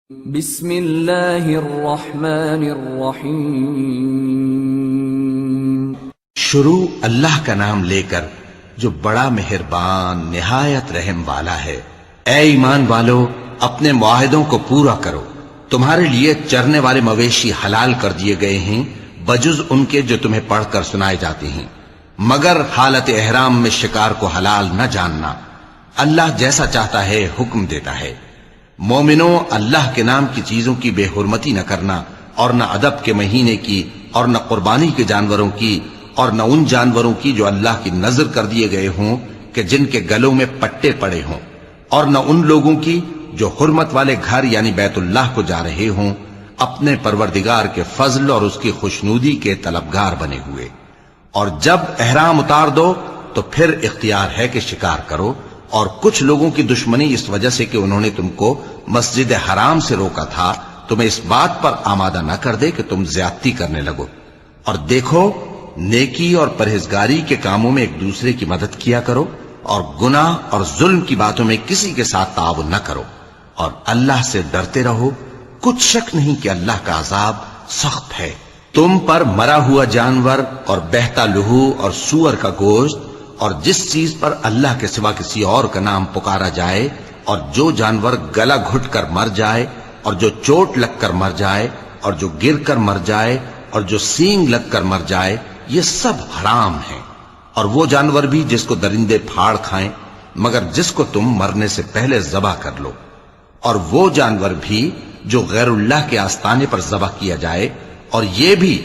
بسم اللہ الرحمن الرحیم۔ شروع اللہ کا نام لے کر جو بڑا مہربان نہایت رحم والا ہے۔ اے ایمان والو، اپنے معاہدوں کو پورا کرو۔ تمہارے لیے چرنے والے مویشی حلال کر دیے گئے ہیں بجز ان کے جو تمہیں پڑھ کر سنائے جاتے ہیں، مگر حالت احرام میں شکار کو حلال نہ جاننا۔ اللہ جیسا چاہتا ہے حکم دیتا ہے۔ مومنوں، اللہ کے نام کی چیزوں کی بے حرمتی نہ کرنا، اور نہ ادب کے مہینے کی، اور نہ قربانی کے جانوروں کی، اور نہ ان جانوروں کی جو اللہ کی نذر کر دیے گئے ہوں کہ جن کے گلوں میں پٹے پڑے ہوں، اور نہ ان لوگوں کی جو حرمت والے گھر یعنی بیت اللہ کو جا رہے ہوں اپنے پروردگار کے فضل اور اس کی خوشنودی کے طلبگار بنے ہوئے۔ اور جب احرام اتار دو تو پھر اختیار ہے کہ شکار کرو، اور کچھ لوگوں کی دشمنی اس وجہ سے کہ انہوں نے تم کو مسجد حرام سے روکا تھا تمہیں اس بات پر آمادہ نہ کر دے کہ تم زیادتی کرنے لگو۔ اور دیکھو، نیکی اور پرہیزگاری کے کاموں میں ایک دوسرے کی مدد کیا کرو، اور گناہ اور ظلم کی باتوں میں کسی کے ساتھ تعاون نہ کرو، اور اللہ سے ڈرتے رہو۔ کچھ شک نہیں کہ اللہ کا عذاب سخت ہے۔ تم پر مرا ہوا جانور اور بہتا لہو اور سور کا گوشت اور جس چیز پر اللہ کے سوا کسی اور کا نام پکارا جائے، اور جو جانور گلا گھٹ کر مر جائے، اور جو چوٹ لگ کر مر جائے، اور جو گر کر مر جائے، اور جو سینگ لگ کر مر جائے، یہ سب حرام ہیں۔ اور وہ جانور بھی جس کو درندے پھاڑ کھائیں، مگر جس کو تم مرنے سے پہلے ذبح کر لو۔ اور وہ جانور بھی جو غیر اللہ کے آستانے پر ذبح کیا جائے، اور یہ بھی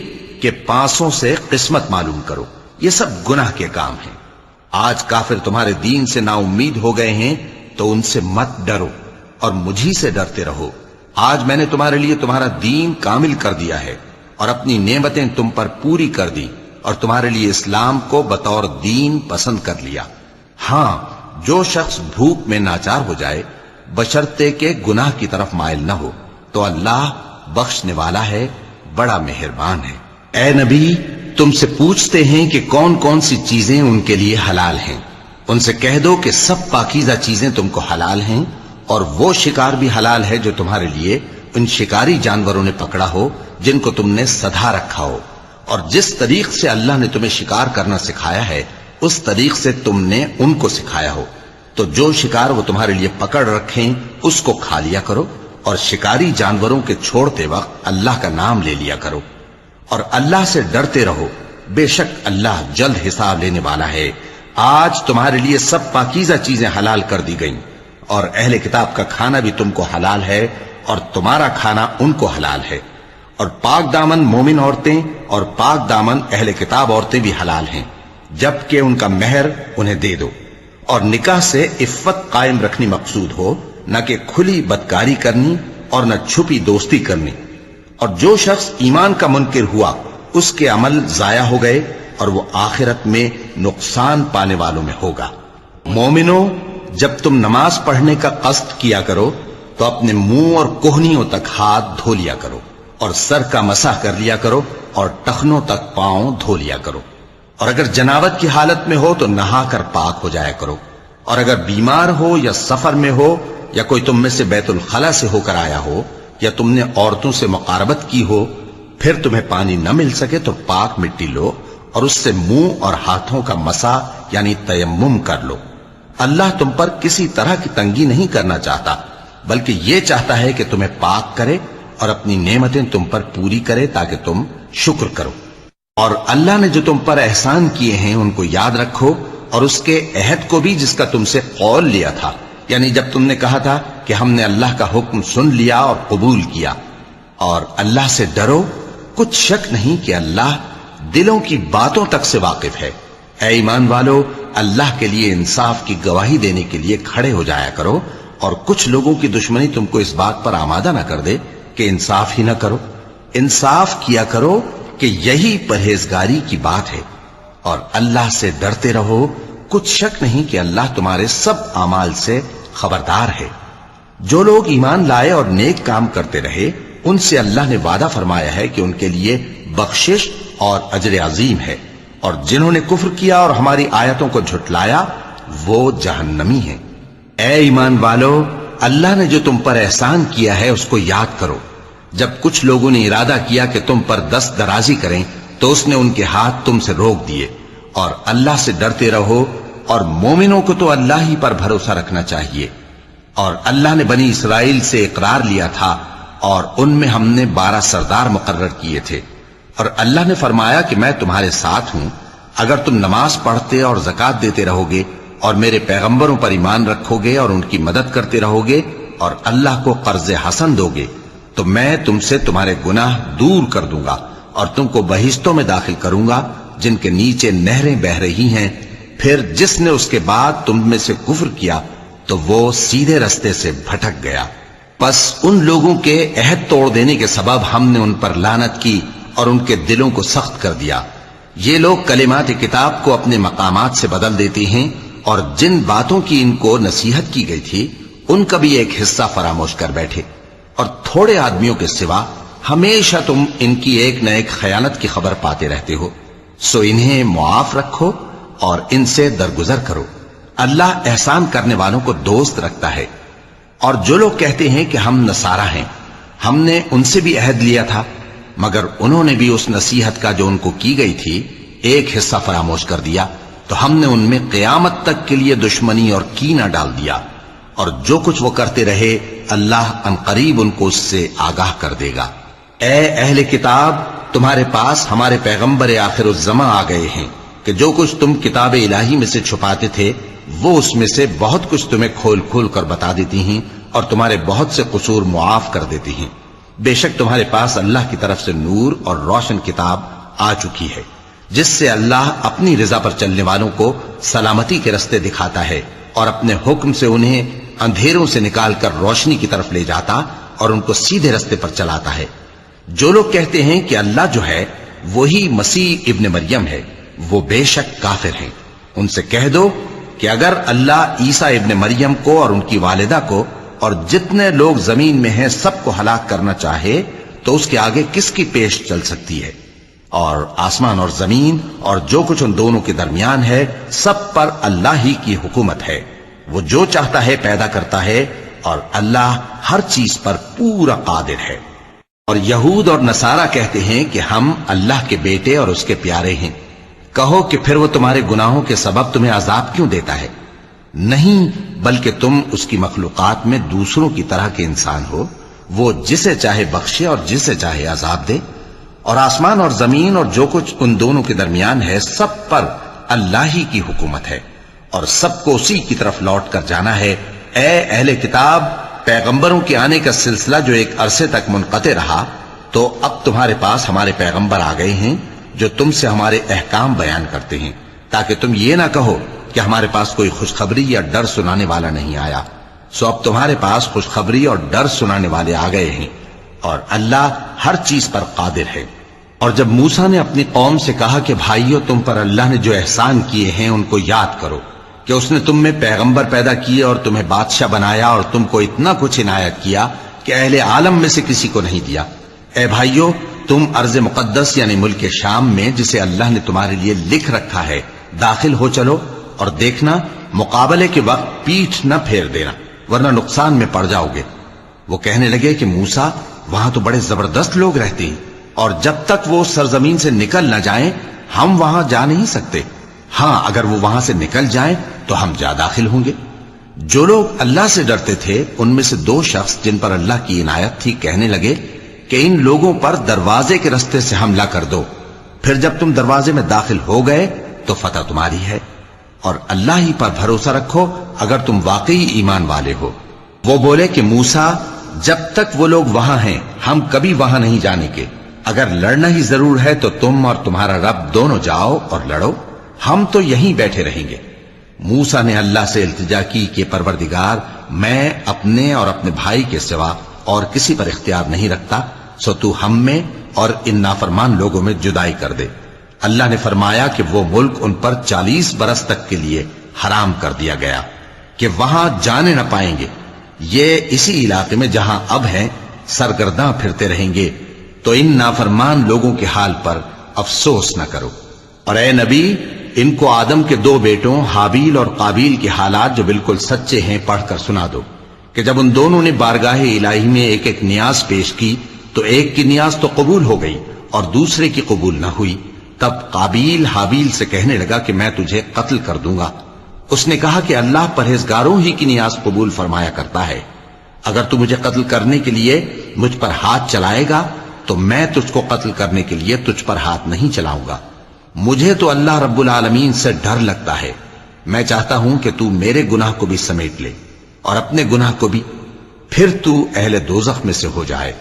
کہ پانسوں سے قسمت معلوم کرو۔ یہ سب گناہ کے کام ہیں۔ آج کافر تمہارے دین سے نا امید ہو گئے ہیں تو ان سے مت ڈرو، اور مجھی سے ڈرتے رہو۔ آج میں نے تمہارے لیے تمہارا دین کامل کر دیا ہے، اور اپنی نعمتیں تم پر پوری کر دی، اور تمہارے لیے اسلام کو بطور دین پسند کر لیا۔ ہاں، جو شخص بھوک میں ناچار ہو جائے بشرطے کہ گناہ کی طرف مائل نہ ہو تو اللہ بخشنے والا ہے، بڑا مہربان ہے۔ اے نبی، تم سے پوچھتے ہیں کہ کون کون سی چیزیں ان کے لیے حلال ہیں۔ ان سے کہہ دو کہ سب پاکیزہ چیزیں تم کو حلال ہیں، اور وہ شکار بھی حلال ہے جو تمہارے لیے ان شکاری جانوروں نے پکڑا ہو جن کو تم نے سدھا رکھا ہو، اور جس طریق سے اللہ نے تمہیں شکار کرنا سکھایا ہے اس طریق سے تم نے ان کو سکھایا ہو۔ تو جو شکار وہ تمہارے لیے پکڑ رکھیں اس کو کھا لیا کرو، اور شکاری جانوروں کے چھوڑتے وقت اللہ کا نام لے لیا کرو، اور اللہ سے ڈرتے رہو، بے شک اللہ جلد حساب لینے والا ہے۔ آج تمہارے لیے سب پاکیزہ چیزیں حلال کر دی گئیں، اور اہل کتاب کا کھانا بھی تم کو حلال ہے، اور تمہارا کھانا ان کو حلال ہے۔ اور پاک دامن مومن عورتیں اور پاک دامن اہل کتاب عورتیں بھی حلال ہیں، جبکہ ان کا مہر انہیں دے دو۔ اور نکاح سے عفت قائم رکھنی مقصود ہو، نہ کہ کھلی بدکاری کرنی اور نہ چھپی دوستی کرنی۔ اور جو شخص ایمان کا منکر ہوا اس کے عمل ضائع ہو گئے، اور وہ آخرت میں نقصان پانے والوں میں ہوگا۔ مومنوں، جب تم نماز پڑھنے کا قصد کیا کرو تو اپنے منہ اور کوہنیوں تک ہاتھ دھو لیا کرو، اور سر کا مسح کر لیا کرو، اور ٹخنوں تک پاؤں دھو لیا کرو۔ اور اگر جنابت کی حالت میں ہو تو نہا کر پاک ہو جایا کرو۔ اور اگر بیمار ہو یا سفر میں ہو، یا کوئی تم میں سے بیت الخلا سے ہو کر آیا ہو، یا تم نے عورتوں سے مقاربت کی ہو، پھر تمہیں پانی نہ مل سکے تو پاک مٹی لو اور اس سے منہ اور ہاتھوں کا مسح یعنی تیمم کر لو۔ اللہ تم پر کسی طرح کی تنگی نہیں کرنا چاہتا، بلکہ یہ چاہتا ہے کہ تمہیں پاک کرے اور اپنی نعمتیں تم پر پوری کرے تاکہ تم شکر کرو۔ اور اللہ نے جو تم پر احسان کیے ہیں ان کو یاد رکھو، اور اس کے عہد کو بھی جس کا تم سے قول لیا تھا، یعنی جب تم نے کہا تھا کہ ہم نے اللہ کا حکم سن لیا اور قبول کیا۔ اور اللہ سے ڈرو، کچھ شک نہیں کہ اللہ دلوں کی باتوں تک سے واقف ہے۔ اے ایمان والو، اللہ کے لیے انصاف کی گواہی دینے کے لیے کھڑے ہو جایا کرو، اور کچھ لوگوں کی دشمنی تم کو اس بات پر آمادہ نہ کر دے کہ انصاف ہی نہ کرو۔ انصاف کیا کرو کہ یہی پرہیزگاری کی بات ہے، اور اللہ سے ڈرتے رہو، کچھ شک نہیں کہ اللہ تمہارے سب اعمال سے خبردار ہے۔ جو لوگ ایمان لائے اور نیک کام کرتے رہے ان سے اللہ نے وعدہ فرمایا ہے کہ ان کے لیے بخشش اور اجر عظیم ہے، اور جنہوں نے کفر کیا اور ہماری آیتوں کو جھٹلایا وہ جہنمی ہیں۔ اے ایمان والو، اللہ نے جو تم پر احسان کیا ہے اس کو یاد کرو۔ جب کچھ لوگوں نے ارادہ کیا کہ تم پر دست درازی کریں تو اس نے ان کے ہاتھ تم سے روک دیے، اور اللہ سے ڈرتے رہو، اور مومنوں کو تو اللہ ہی پر بھروسہ رکھنا چاہیے۔ اور اللہ نے بنی اسرائیل سے اقرار لیا تھا، اور ان میں ہم نے 12 سردار مقرر کیے تھے، اور اللہ نے فرمایا کہ میں تمہارے ساتھ ہوں، اگر تم نماز پڑھتے اور زکوٰۃ دیتے رہو گے اور میرے پیغمبروں پر ایمان رکھو گے اور ان کی مدد کرتے رہو گے اور اللہ کو قرض حسن دو گے تو میں تم سے تمہارے گناہ دور کر دوں گا اور تم کو بہشتوں میں داخل کروں گا جن کے نیچے نہریں بہ رہی ہیں۔ پھر جس نے اس کے بعد تم میں سے کفر کیا تو وہ سیدھے رستے سے بھٹک گیا۔ پس ان لوگوں کے عہد توڑ دینے کے سبب ہم نے ان پر لعنت کی اور ان کے دلوں کو سخت کر دیا۔ یہ لوگ کلمات کتاب کو اپنے مقامات سے بدل دیتے ہیں، اور جن باتوں کی ان کو نصیحت کی گئی تھی ان کا بھی ایک حصہ فراموش کر بیٹھے، اور تھوڑے آدمیوں کے سوا ہمیشہ تم ان کی ایک نہ ایک خیانت کی خبر پاتے رہتے ہو، سو انہیں معاف رکھو اور ان سے درگزر کرو۔ اللہ احسان کرنے والوں کو دوست رکھتا ہے۔ اور جو لوگ کہتے ہیں کہ ہم نصارہ ہیں، ہم نے ان سے بھی عہد لیا تھا، مگر انہوں نے بھی اس نصیحت کا جو ان کو کی گئی تھی ایک حصہ فراموش کر دیا، تو ہم نے ان میں قیامت تک کے لیے دشمنی اور کینہ ڈال دیا، اور جو کچھ وہ کرتے رہے اللہ عنقریب ان کو اس سے آگاہ کر دے گا۔ اے اہل کتاب، تمہارے پاس ہمارے پیغمبر آخر الزماں آ گئے ہیں کہ جو کچھ تم کتاب الہی میں سے چھپاتے تھے وہ اس میں سے بہت کچھ تمہیں کھول کھول کر بتا دیتی ہیں اور تمہارے بہت سے قصور معاف کر دیتی ہیں۔ بے شک تمہارے پاس اللہ کی طرف سے نور اور روشن کتاب آ چکی ہے، جس سے اللہ اپنی رضا پر چلنے والوں کو سلامتی کے رستے دکھاتا ہے اور اپنے حکم سے انہیں اندھیروں سے نکال کر روشنی کی طرف لے جاتا اور ان کو سیدھے رستے پر چلاتا ہے۔ جو لوگ کہتے ہیں کہ اللہ جو ہے وہی مسیح ابن مریم ہے، وہ بے شک کافر ہیں۔ ان سے کہہ دو کہ اگر اللہ عیسیٰ ابن مریم کو اور ان کی والدہ کو اور جتنے لوگ زمین میں ہیں سب کو ہلاک کرنا چاہے تو اس کے آگے کس کی پیش چل سکتی ہے؟ اور آسمان اور زمین اور جو کچھ ان دونوں کے درمیان ہے سب پر اللہ ہی کی حکومت ہے، وہ جو چاہتا ہے پیدا کرتا ہے، اور اللہ ہر چیز پر پورا قادر ہے۔ اور یہود اور نصارہ کہتے ہیں کہ ہم اللہ کے بیٹے اور اس کے پیارے ہیں۔ کہو کہ پھر وہ تمہارے گناہوں کے سبب تمہیں عذاب کیوں دیتا ہے؟ نہیں، بلکہ تم اس کی مخلوقات میں دوسروں کی طرح کے انسان ہو، وہ جسے چاہے بخشے اور جسے چاہے عذاب دے۔ اور آسمان اور زمین اور جو کچھ ان دونوں کے درمیان ہے سب پر اللہ ہی کی حکومت ہے، اور سب کو اسی کی طرف لوٹ کر جانا ہے۔ اے اہل کتاب، پیغمبروں کے آنے کا سلسلہ جو ایک عرصے تک منقطع رہا، تو اب تمہارے پاس ہمارے پیغمبر آ گئے ہیں جو تم سے ہمارے احکام بیان کرتے ہیں، تاکہ تم یہ نہ کہو کہ ہمارے پاس کوئی خوشخبری یا ڈر سنانے والا نہیں آیا۔ سو اب تمہارے پاس خوشخبری اور ڈر سنانے والے آ گئے ہیں، اور اللہ ہر چیز پر قادر ہے۔ اور جب موسیٰ نے اپنی قوم سے کہا کہ بھائیو، تم پر اللہ نے جو احسان کیے ہیں ان کو یاد کرو، کہ اس نے تم میں پیغمبر پیدا کیے اور تمہیں بادشاہ بنایا اور تم کو اتنا کچھ عنایت کیا کہ اہل عالم میں سے کسی کو نہیں دیا۔ اے بھائیو، تم ارض مقدس یعنی ملک شام میں جسے اللہ نے تمہارے لیے لکھ رکھا ہے داخل ہو چلو، اور دیکھنا مقابلے کے وقت پیٹھ نہ پھیر دینا ورنہ نقصان میں پڑ جاؤ گے۔ وہ کہنے لگے کہ موسیٰ، وہاں تو بڑے زبردست لوگ رہتے ہیں، اور جب تک وہ سرزمین سے نکل نہ جائیں ہم وہاں جا نہیں سکتے۔ ہاں، اگر وہ وہاں سے نکل جائیں تو ہم جا داخل ہوں گے۔ جو لوگ اللہ سے ڈرتے تھے ان میں سے 2 شخص جن پر اللہ کی عنایت تھی کہنے لگے کہ ان لوگوں پر دروازے کے رستے سے حملہ کر دو، پھر جب تم دروازے میں داخل ہو گئے تو فتح تمہاری ہے، اور اللہ ہی پر بھروسہ رکھو اگر تم واقعی ایمان والے ہو۔ وہ بولے کہ موسیٰ، جب تک وہ لوگ وہاں ہیں ہم کبھی وہاں نہیں جانے کے، اگر لڑنا ہی ضرور ہے تو تم اور تمہارا رب دونوں جاؤ اور لڑو، ہم تو یہیں بیٹھے رہیں گے۔ موسیٰ نے اللہ سے التجا کی کہ پروردگار، میں اپنے اور اپنے بھائی کے سوا اور کسی پر اختیار نہیں رکھتا، سو تو ہم میں اور ان نافرمان لوگوں میں جدائی کر دے۔ اللہ نے فرمایا کہ وہ ملک ان پر 40 برس تک کے لیے حرام کر دیا گیا کہ وہاں جانے نہ پائیں گے۔ یہ اسی علاقے میں جہاں اب ہیں سرگرداں پھرتے رہیں گے، تو ان نافرمان لوگوں کے حال پر افسوس نہ کرو۔ اور اے نبی، ان کو آدم کے 2 بیٹوں حابیل اور قابیل کے حالات جو بالکل سچے ہیں پڑھ کر سنا دو کہ جب ان دونوں نے بارگاہ الہی میں ایک ایک نیاز پیش کی تو ایک کی نیاز تو قبول ہو گئی اور دوسرے کی قبول نہ ہوئی. تب قابیل حابیل سے کہنے لگا کہ میں تجھے قتل کر دوں گا. اس نے کہا کہ اللہ پرہیزگاروں ہی کی نیاز قبول فرمایا کرتا ہے. اگر تو مجھے قتل کرنے کے لیے مجھ پر ہاتھ چلائے گا تو میں تجھ کو قتل کرنے کے لیے تجھ پر ہاتھ نہیں چلاؤں گا. مجھے تو اللہ رب العالمین سے ڈر لگتا ہے. میں چاہتا ہوں کہ تو میرے گناہ کو بھی سمیٹ لے اور اپنے گناہ کو بھی، پھر تو اہل دوزخ میں سے ہو جائے،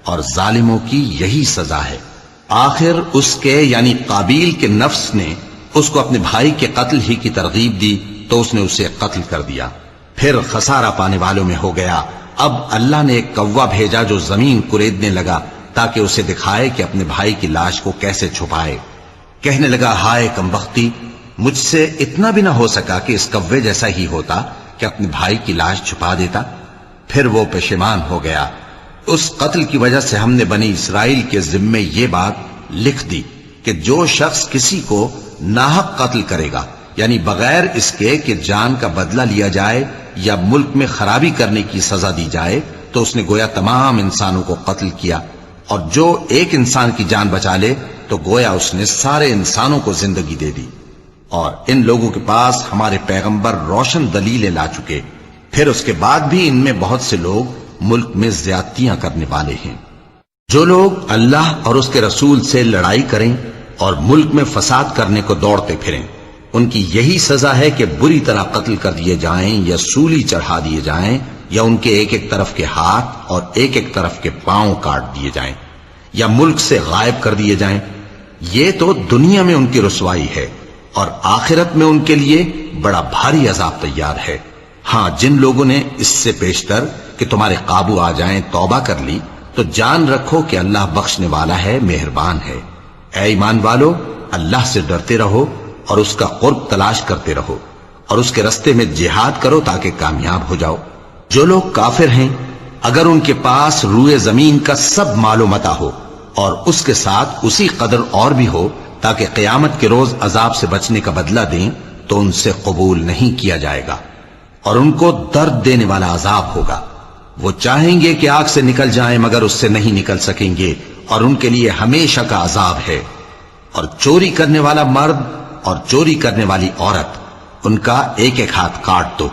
اور ظالموں کی یہی سزا ہے. آخر اس کے یعنی قابیل کے نفس نے اس کو اپنے بھائی کے قتل ہی کی ترغیب دی تو اس نے اسے قتل کر دیا. پھر خسارہ پانے والوں میں ہو گیا. اب اللہ نے ایک کوا بھیجا جو زمین کریدنے لگا تاکہ اسے دکھائے کہ اپنے بھائی کی لاش کو کیسے چھپائے. کہنے لگا ہائے کمبختی، مجھ سے اتنا بھی نہ ہو سکا کہ اس کوے جیسا ہی ہوتا کہ اپنے بھائی کی لاش چھپا دیتا. پھر وہ پشیمان ہو گیا. اس قتل کی وجہ سے ہم نے بنی اسرائیل کے ذمے یہ بات لکھ دی کہ جو شخص کسی کو ناحق قتل کرے گا، یعنی بغیر اس کے کہ جان کا بدلہ لیا جائے یا ملک میں خرابی کرنے کی سزا دی جائے، تو اس نے گویا تمام انسانوں کو قتل کیا. اور جو ایک انسان کی جان بچا لے تو گویا اس نے سارے انسانوں کو زندگی دے دی. اور ان لوگوں کے پاس ہمارے پیغمبر روشن دلیلیں لا چکے، پھر اس کے بعد بھی ان میں بہت سے لوگ ملک میں زیادتیاں کرنے والے ہیں. جو لوگ اللہ اور اس کے رسول سے لڑائی کریں اور ملک میں فساد کرنے کو دوڑتے پھریں، ان کی یہی سزا ہے کہ بری طرح قتل کر دیے جائیں یا سولی چڑھا دیے جائیں یا ان کے ایک ایک طرف کے ہاتھ اور ایک ایک طرف کے پاؤں کاٹ دیے جائیں یا ملک سے غائب کر دیے جائیں. یہ تو دنیا میں ان کی رسوائی ہے اور آخرت میں ان کے لیے بڑا بھاری عذاب تیار ہے. ہاں جن لوگوں نے اس سے پیشتر کہ تمہارے قابو آ جائیں توبہ کر لی تو جان رکھو کہ اللہ بخشنے والا ہے، مہربان ہے. اے ایمان والو، اللہ سے ڈرتے رہو اور اس کا قرب تلاش کرتے رہو اور اس کے رستے میں جہاد کرو تاکہ کامیاب ہو جاؤ. جو لوگ کافر ہیں اگر ان کے پاس روئے زمین کا سب مال و متاع ہو اور اس کے ساتھ اسی قدر اور بھی ہو تاکہ قیامت کے روز عذاب سے بچنے کا بدلہ دیں تو ان سے قبول نہیں کیا جائے گا اور ان کو درد دینے والا عذاب ہوگا. وہ چاہیں گے کہ آگ سے نکل جائیں مگر اس سے نہیں نکل سکیں گے اور ان کے لیے ہمیشہ کا عذاب ہے. اور چوری کرنے والا مرد اور چوری کرنے والی عورت، ان کا ایک ایک ہاتھ کاٹ دو.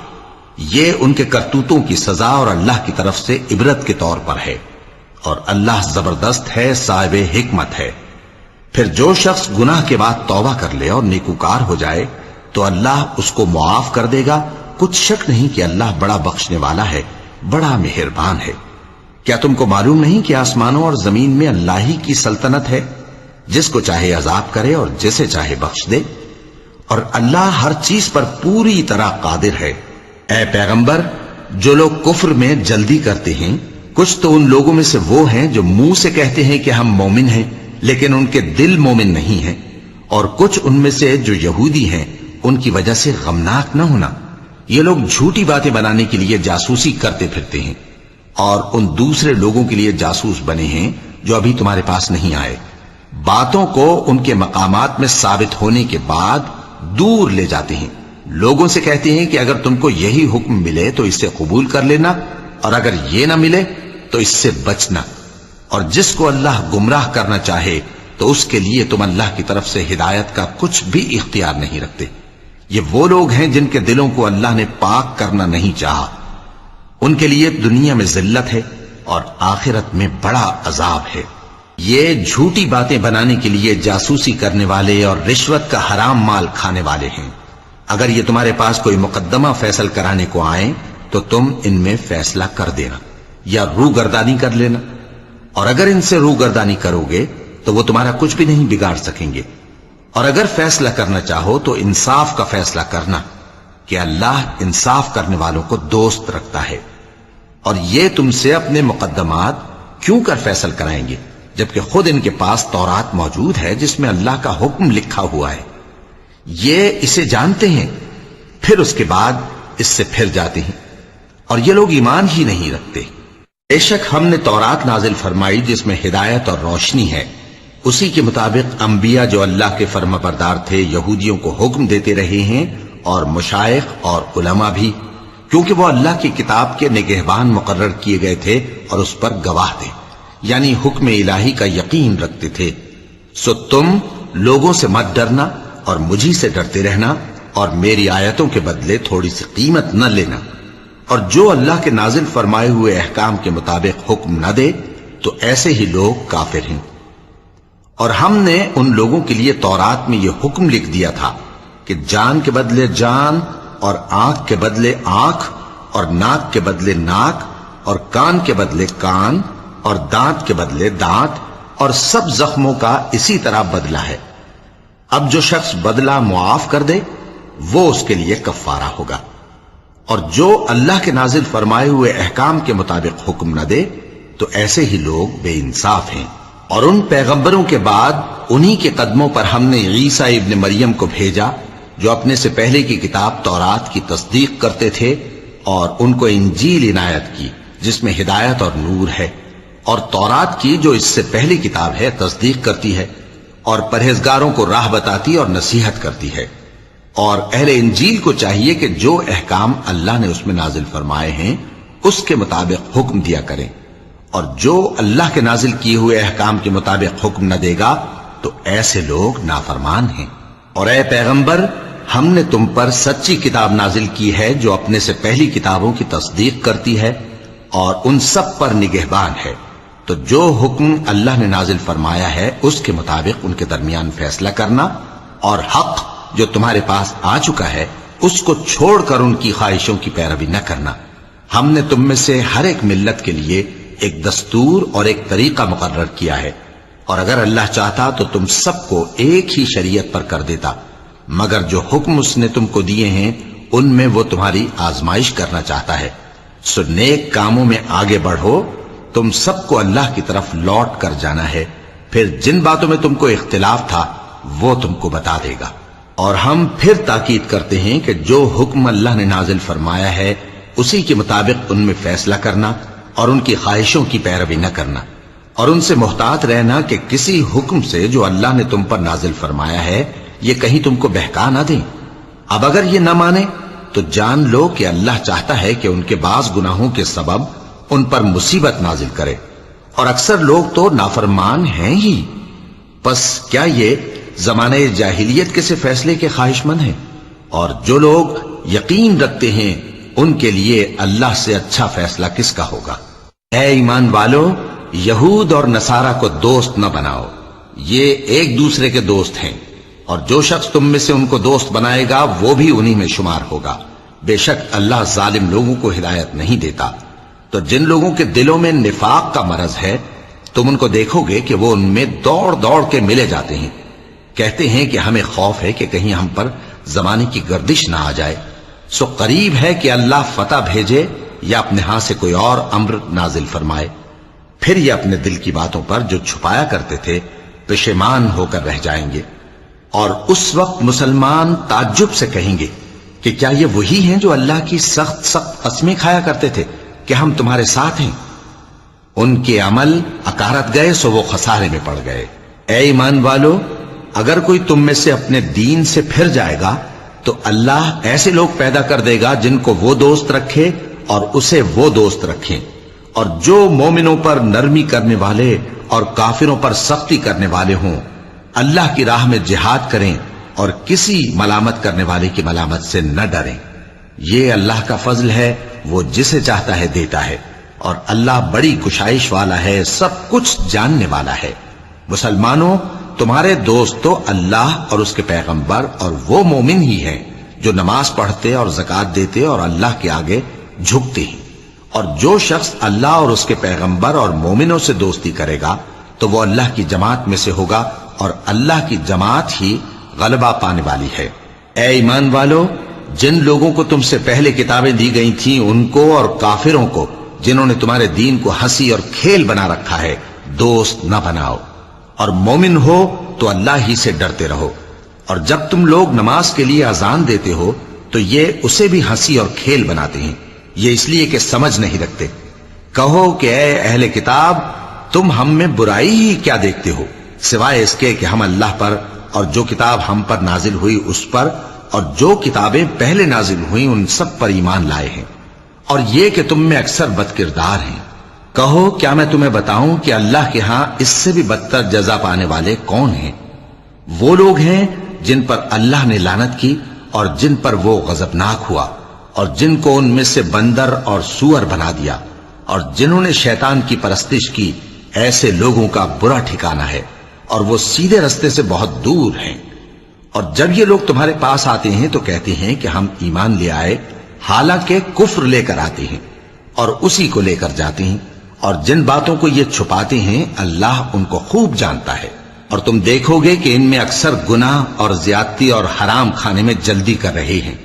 یہ ان کے کرتوتوں کی سزا اور اللہ کی طرف سے عبرت کے طور پر ہے، اور اللہ زبردست ہے، صاحب حکمت ہے. پھر جو شخص گناہ کے بعد توبہ کر لے اور نیکوکار ہو جائے تو اللہ اس کو معاف کر دے گا. کچھ شک نہیں کہ اللہ بڑا بخشنے والا ہے، بڑا مہربان ہے. کیا تم کو معلوم نہیں کہ آسمانوں اور زمین میں اللہ ہی کی سلطنت ہے، جس کو چاہے عذاب کرے اور جسے چاہے بخش دے، اور اللہ ہر چیز پر پوری طرح قادر ہے. اے پیغمبر، جو لوگ کفر میں جلدی کرتے ہیں، کچھ تو ان لوگوں میں سے وہ ہیں جو منہ سے کہتے ہیں کہ ہم مومن ہیں لیکن ان کے دل مومن نہیں ہیں، اور کچھ ان میں سے جو یہودی ہیں ان کی وجہ سے غمناک نہ ہونا. یہ لوگ جھوٹی باتیں بنانے کے لیے جاسوسی کرتے پھرتے ہیں اور ان دوسرے لوگوں کے لیے جاسوس بنے ہیں جو ابھی تمہارے پاس نہیں آئے. باتوں کو ان کے مقامات میں ثابت ہونے کے بعد دور لے جاتے ہیں. لوگوں سے کہتے ہیں کہ اگر تم کو یہی حکم ملے تو اس سے قبول کر لینا، اور اگر یہ نہ ملے تو اس سے بچنا. اور جس کو اللہ گمراہ کرنا چاہے تو اس کے لیے تم اللہ کی طرف سے ہدایت کا کچھ بھی اختیار نہیں رکھتے. یہ وہ لوگ ہیں جن کے دلوں کو اللہ نے پاک کرنا نہیں چاہا. ان کے لیے دنیا میں ذلت ہے اور آخرت میں بڑا عذاب ہے. یہ جھوٹی باتیں بنانے کے لیے جاسوسی کرنے والے اور رشوت کا حرام مال کھانے والے ہیں. اگر یہ تمہارے پاس کوئی مقدمہ فیصل کرانے کو آئیں تو تم ان میں فیصلہ کر دینا یا روگردانی کر لینا، اور اگر ان سے روگردانی کرو گے تو وہ تمہارا کچھ بھی نہیں بگاڑ سکیں گے. اور اگر فیصلہ کرنا چاہو تو انصاف کا فیصلہ کرنا کہ اللہ انصاف کرنے والوں کو دوست رکھتا ہے. اور یہ تم سے اپنے مقدمات کیوں کر فیصل کرائیں گے جبکہ خود ان کے پاس تورات موجود ہے جس میں اللہ کا حکم لکھا ہوا ہے. یہ اسے جانتے ہیں پھر اس کے بعد اس سے پھر جاتے ہیں، اور یہ لوگ ایمان ہی نہیں رکھتے. بے شک ہم نے تورات نازل فرمائی جس میں ہدایت اور روشنی ہے. اسی کے مطابق انبیاء جو اللہ کے فرما بردار تھے یہودیوں کو حکم دیتے رہے ہیں، اور مشائخ اور علماء بھی، کیونکہ وہ اللہ کی کتاب کے نگہبان مقرر کیے گئے تھے اور اس پر گواہ تھے، یعنی حکم الہی کا یقین رکھتے تھے۔ سو تم لوگوں سے مت ڈرنا اور مجھی سے ڈرتے رہنا، اور میری آیتوں کے بدلے تھوڑی سی قیمت نہ لینا، اور جو اللہ کے نازل فرمائے ہوئے احکام کے مطابق حکم نہ دے تو ایسے ہی لوگ کافر ہیں۔ اور ہم نے ان لوگوں کے لیے تورات میں یہ حکم لکھ دیا تھا کہ جان کے بدلے جان، اور آنکھ کے بدلے آنکھ، اور ناک کے بدلے ناک، اور کان کے بدلے کان، اور دانت کے بدلے دانت، اور سب زخموں کا اسی طرح بدلہ ہے۔ اب جو شخص بدلہ معاف کر دے وہ اس کے لیے کفارہ ہوگا، اور جو اللہ کے نازل فرمائے ہوئے احکام کے مطابق حکم نہ دے تو ایسے ہی لوگ بے انصاف ہیں۔ اور ان پیغمبروں کے بعد انہی کے قدموں پر ہم نے عیسیٰ ابن مریم کو بھیجا، جو اپنے سے پہلے کی کتاب تورات کی تصدیق کرتے تھے، اور ان کو انجیل عنایت کی جس میں ہدایت اور نور ہے، اور تورات کی جو اس سے پہلی کتاب ہے تصدیق کرتی ہے، اور پرہیزگاروں کو راہ بتاتی اور نصیحت کرتی ہے۔ اور اہل انجیل کو چاہیے کہ جو احکام اللہ نے اس میں نازل فرمائے ہیں اس کے مطابق حکم دیا کریں، اور جو اللہ کے نازل کیے ہوئے احکام کے مطابق حکم نہ دے گا تو ایسے لوگ نافرمان ہیں۔ اور اے پیغمبر، ہم نے تم پر سچی کتاب نازل کی ہے جو اپنے سے پہلی کتابوں کی تصدیق کرتی ہے اور ان سب پر نگہبان ہے، تو جو حکم اللہ نے نازل فرمایا ہے اس کے مطابق ان کے درمیان فیصلہ کرنا، اور حق جو تمہارے پاس آ چکا ہے اس کو چھوڑ کر ان کی خواہشوں کی پیروی نہ کرنا۔ ہم نے تم میں سے ہر ایک ملت کے لیے ایک دستور اور ایک طریقہ مقرر کیا ہے، اور اگر اللہ چاہتا تو تم سب کو ایک ہی شریعت پر کر دیتا، مگر جو حکم اس نے تم کو دیے ہیں ان میں وہ تمہاری آزمائش کرنا چاہتا ہے۔ سو نیک کاموں میں آگے بڑھو، تم سب کو اللہ کی طرف لوٹ کر جانا ہے، پھر جن باتوں میں تم کو اختلاف تھا وہ تم کو بتا دے گا۔ اور ہم پھر تاکید کرتے ہیں کہ جو حکم اللہ نے نازل فرمایا ہے اسی کے مطابق ان میں فیصلہ کرنا، اور ان کی خواہشوں کی پیروی نہ کرنا، اور ان سے محتاط رہنا کہ کسی حکم سے جو اللہ نے تم پر نازل فرمایا ہے یہ کہیں تم کو بہکا نہ دیں۔ اب اگر یہ نہ مانے تو جان لو کہ اللہ چاہتا ہے کہ ان کے بعض گناہوں کے سبب ان پر مصیبت نازل کرے، اور اکثر لوگ تو نافرمان ہیں ہی۔ پس کیا یہ زمانہ جاہلیت کے سے فیصلے کے خواہش مند ہیں؟ اور جو لوگ یقین رکھتے ہیں ان کے لیے اللہ سے اچھا فیصلہ کس کا ہوگا؟ اے ایمان والو، یہود اور نصارہ کو دوست نہ بناؤ، یہ ایک دوسرے کے دوست ہیں، اور جو شخص تم میں سے ان کو دوست بنائے گا وہ بھی انہی میں شمار ہوگا۔ بے شک اللہ ظالم لوگوں کو ہدایت نہیں دیتا۔ تو جن لوگوں کے دلوں میں نفاق کا مرض ہے تم ان کو دیکھو گے کہ وہ ان میں دوڑ دوڑ کے ملے جاتے ہیں، کہتے ہیں کہ ہمیں خوف ہے کہ کہیں ہم پر زمانے کی گردش نہ آ جائے۔ سو قریب ہے کہ اللہ فتح بھیجے یا اپنے ہاں سے کوئی اور امر نازل فرمائے، پھر یہ اپنے دل کی باتوں پر جو چھپایا کرتے تھے پشیمان ہو کر رہ جائیں گے۔ اور اس وقت مسلمان تعجب سے کہیں گے کہ کیا یہ وہی ہیں جو اللہ کی سخت سخت قسمیں کھایا کرتے تھے کہ ہم تمہارے ساتھ ہیں؟ ان کے عمل اکارت گئے سو وہ خسارے میں پڑ گئے۔ اے ایمان والو، اگر کوئی تم میں سے اپنے دین سے پھر جائے گا تو اللہ ایسے لوگ پیدا کر دے گا جن کو وہ دوست رکھے اور اسے وہ دوست رکھیں، اور جو مومنوں پر نرمی کرنے والے اور کافروں پر سختی کرنے والے ہوں، اللہ کی راہ میں جہاد کریں اور کسی ملامت کرنے والے کی ملامت سے نہ ڈریں۔ یہ اللہ کا فضل ہے، وہ جسے چاہتا ہے دیتا ہے، اور اللہ بڑی گشائش والا ہے، سب کچھ جاننے والا ہے۔ مسلمانوں، تمہارے دوست تو اللہ اور اس کے پیغمبر اور وہ مومن ہی ہیں جو نماز پڑھتے اور زکوٰۃ دیتے اور اللہ کے آگے جھکتے ہیں۔ اور جو شخص اللہ اور اس کے پیغمبر اور مومنوں سے دوستی کرے گا تو وہ اللہ کی جماعت میں سے ہوگا، اور اللہ کی جماعت ہی غلبہ پانے والی ہے۔ اے ایمان والو، جن لوگوں کو تم سے پہلے کتابیں دی گئی تھیں ان کو اور کافروں کو جنہوں نے تمہارے دین کو ہنسی اور کھیل بنا رکھا ہے دوست نہ بناؤ، اور مومن ہو تو اللہ ہی سے ڈرتے رہو۔ اور جب تم لوگ نماز کے لیے اذان دیتے ہو تو یہ اسے بھی ہنسی اور کھیل بناتے ہیں، یہ اس لیے کہ سمجھ نہیں رکھتے۔ کہو کہ اے اہل کتاب، تم ہم میں برائی ہی کیا دیکھتے ہو، سوائے اس کے کہ ہم اللہ پر اور جو کتاب ہم پر نازل ہوئی اس پر اور جو کتابیں پہلے نازل ہوئیں ان سب پر ایمان لائے ہیں۔ اور یہ کہ تم میں اکثر بد کردار ہیں۔ کہو کیا میں تمہیں بتاؤں کہ اللہ کے ہاں اس سے بھی بدتر جزا پانے والے کون ہیں؟ وہ لوگ ہیں جن پر اللہ نے لعنت کی اور جن پر وہ غضبناک ہوا، اور جن کو ان میں سے بندر اور سور بنا دیا، اور جنہوں نے شیطان کی پرستش کی، ایسے لوگوں کا برا ٹھکانہ ہے اور وہ سیدھے رستے سے بہت دور ہیں۔ اور جب یہ لوگ تمہارے پاس آتے ہیں تو کہتے ہیں کہ ہم ایمان لے آئے، حالانکہ کفر لے کر آتے ہیں اور اسی کو لے کر جاتے ہیں، اور جن باتوں کو یہ چھپاتے ہیں اللہ ان کو خوب جانتا ہے۔ اور تم دیکھو گے کہ ان میں اکثر گناہ اور زیادتی اور حرام کھانے میں جلدی کر رہے ہیں۔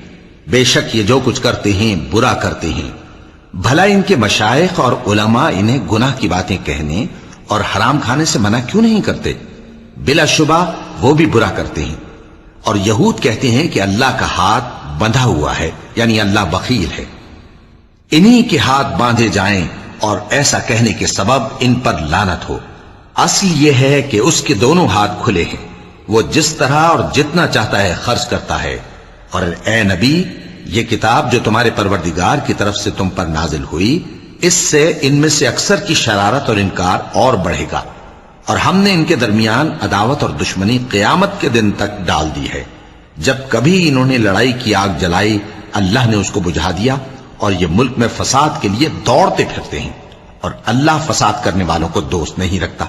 بے شک یہ جو کچھ کرتے ہیں برا کرتے ہیں۔ بھلا ان کے مشائخ اور علماء انہیں گناہ کی باتیں کہنے اور حرام کھانے سے منع کیوں نہیں کرتے؟ بلا شبہ وہ بھی برا کرتے ہیں۔ اور یہود کہتے ہیں کہ اللہ کا ہاتھ بندھا ہوا ہے، یعنی اللہ بخیل ہے۔ انہی کے ہاتھ باندھے جائیں اور ایسا کہنے کے سبب ان پر لعنت ہو۔ اصل یہ ہے کہ اس کے دونوں ہاتھ کھلے ہیں، وہ جس طرح اور جتنا چاہتا ہے خرچ کرتا ہے۔ اور اے نبی، یہ کتاب جو تمہارے پروردگار کی طرف سے تم پر نازل ہوئی، اس سے ان میں سے اکثر کی شرارت اور انکار اور بڑھے گا، اور ہم نے ان کے درمیان عداوت اور دشمنی قیامت کے دن تک ڈال دی ہے۔ جب کبھی انہوں نے لڑائی کی آگ جلائی، اللہ نے اس کو بجھا دیا، اور یہ ملک میں فساد کے لیے دوڑتے پھرتے ہیں، اور اللہ فساد کرنے والوں کو دوست نہیں رکھتا۔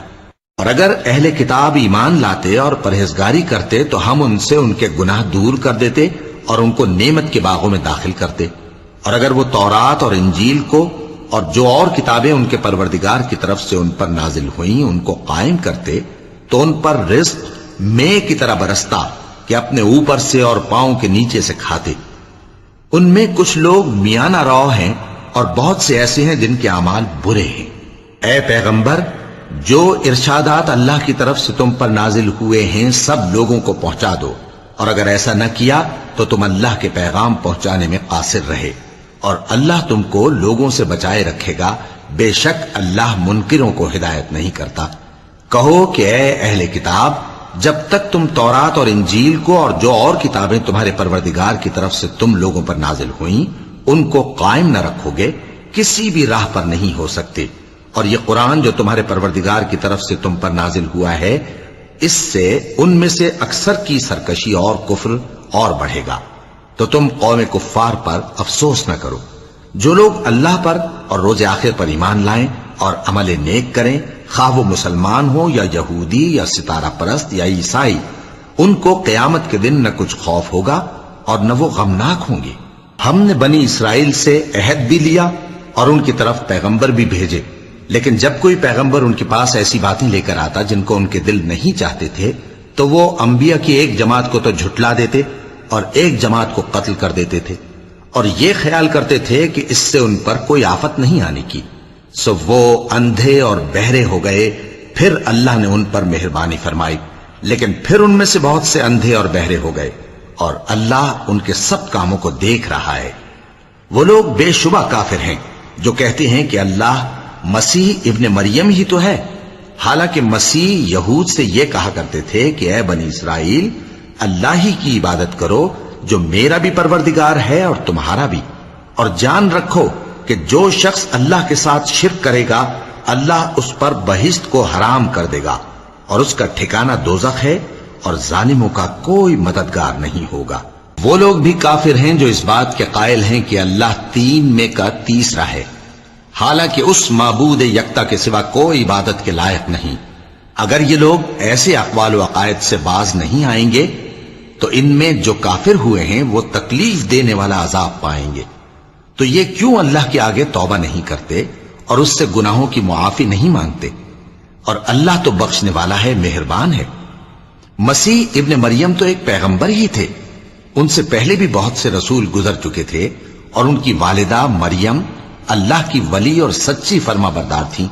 اور اگر اہل کتاب ایمان لاتے اور پرہیزگاری کرتے تو ہم ان سے ان کے گناہ دور کر دیتے اور ان کو نعمت کے باغوں میں داخل کرتے۔ اور اگر وہ تورات اور انجیل کو اور جو اور کتابیں ان کے پروردگار کی طرف سے ان پر نازل ہوئیں ان کو قائم کرتے تو ان پر رزق مے کی طرح برستا کہ اپنے اوپر سے اور پاؤں کے نیچے سے کھاتے۔ ان میں کچھ لوگ میانہ رو ہیں اور بہت سے ایسے ہیں جن کے اعمال برے ہیں۔ اے پیغمبر، جو ارشادات اللہ کی طرف سے تم پر نازل ہوئے ہیں سب لوگوں کو پہنچا دو، اور اگر ایسا نہ کیا تو تم اللہ کے پیغام پہنچانے میں قاصر رہے، اور اللہ تم کو لوگوں سے بچائے رکھے گا، بے شک اللہ منکروں کو ہدایت نہیں کرتا۔ کہو کہ اے اہل کتاب، جب تک تم تورات اور انجیل کو اور جو اور کتابیں تمہارے پروردگار کی طرف سے تم لوگوں پر نازل ہوئیں ان کو قائم نہ رکھو گے، کسی بھی راہ پر نہیں ہو سکتے۔ اور یہ قرآن جو تمہارے پروردگار کی طرف سے تم پر نازل ہوا ہے، اس سے ان میں سے اکثر کی سرکشی اور کفر اور بڑھے گا، تو تم قوم کفار پر افسوس نہ کرو۔ جو لوگ اللہ پر اور روز آخر پر ایمان لائیں اور عمل نیک کریں، خواہ وہ مسلمان ہو یا یہودی یا ستارہ پرست یا عیسائی، ان کو قیامت کے دن نہ کچھ خوف ہوگا اور نہ وہ غمناک ہوں گے۔ ہم نے بنی اسرائیل سے عہد بھی لیا اور ان کی طرف پیغمبر بھی بھیجے، لیکن جب کوئی پیغمبر ان کے پاس ایسی باتیں لے کر آتا جن کو ان کے دل نہیں چاہتے تھے تو وہ انبیاء کی ایک جماعت کو تو جھٹلا دیتے اور ایک جماعت کو قتل کر دیتے تھے، اور یہ خیال کرتے تھے کہ اس سے ان پر کوئی آفت نہیں آنے کی، سو وہ اندھے اور بہرے ہو گئے۔ پھر اللہ نے ان پر مہربانی فرمائی، لیکن پھر ان میں سے بہت سے اندھے اور بہرے ہو گئے، اور اللہ ان کے سب کاموں کو دیکھ رہا ہے۔ وہ لوگ بے شبہ کافر ہیں جو کہتے ہیں کہ اللہ مسیح ابن مریم ہی تو ہے، حالانکہ مسیح یہود سے یہ کہا کرتے تھے کہ اے بنی اسرائیل، اللہ ہی کی عبادت کرو جو میرا بھی پروردگار ہے اور تمہارا بھی، اور جان رکھو کہ جو شخص اللہ کے ساتھ شرک کرے گا اللہ اس پر بہشت کو حرام کر دے گا، اور اس کا ٹھکانہ دوزخ ہے، اور ظالموں کا کوئی مددگار نہیں ہوگا۔ وہ لوگ بھی کافر ہیں جو اس بات کے قائل ہیں کہ اللہ تین میں کا تیسرا ہے، حالانکہ اس معبود یکتا کے سوا کوئی عبادت کے لائق نہیں۔ اگر یہ لوگ ایسے اقوال و عقائد سے باز نہیں آئیں گے تو ان میں جو کافر ہوئے ہیں وہ تکلیف دینے والا عذاب پائیں گے۔ تو یہ کیوں اللہ کے آگے توبہ نہیں کرتے اور اس سے گناہوں کی معافی نہیں مانگتے؟ اور اللہ تو بخشنے والا ہے، مہربان ہے۔ مسیح ابن مریم تو ایک پیغمبر ہی تھے، ان سے پہلے بھی بہت سے رسول گزر چکے تھے، اور ان کی والدہ مریم اللہ کی ولی اور سچی فرما بردار تھیں۔